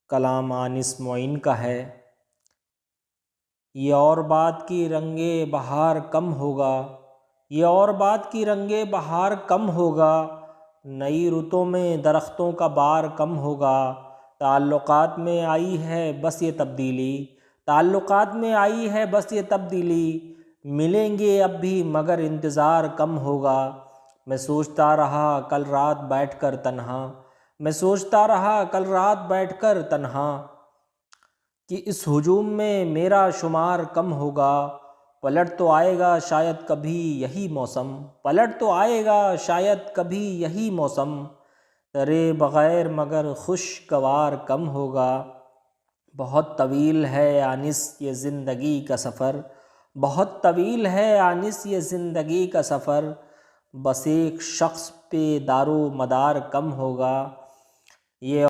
کلام آنس معین کا ہے۔ یہ اور بات کی رنگ بہار کم ہوگا، یہ اور بات کی رنگ بہار کم ہوگا، نئی رتوں میں درختوں کا بار کم ہوگا۔ تعلقات میں آئی ہے بس یہ تبدیلی، تعلقات میں آئی ہے بس یہ تبدیلی، ملیں گے اب بھی مگر انتظار کم ہوگا۔ میں سوچتا رہا کل رات بیٹھ کر تنہا، میں سوچتا رہا کل رات بیٹھ کر تنہا، کہ اس ہجوم میں میرا شمار کم ہوگا۔ پلٹ تو آئے گا شاید کبھی یہی موسم، پلٹ تو آئے گا شاید کبھی یہی موسم، ترے بغیر مگر خوشگوار کم ہوگا۔ بہت طویل ہے آنس یہ زندگی کا سفر، بہت طویل ہے آنس یہ زندگی کا سفر، بس ایک شخص پہ دار و مدار کم ہوگا۔ یہ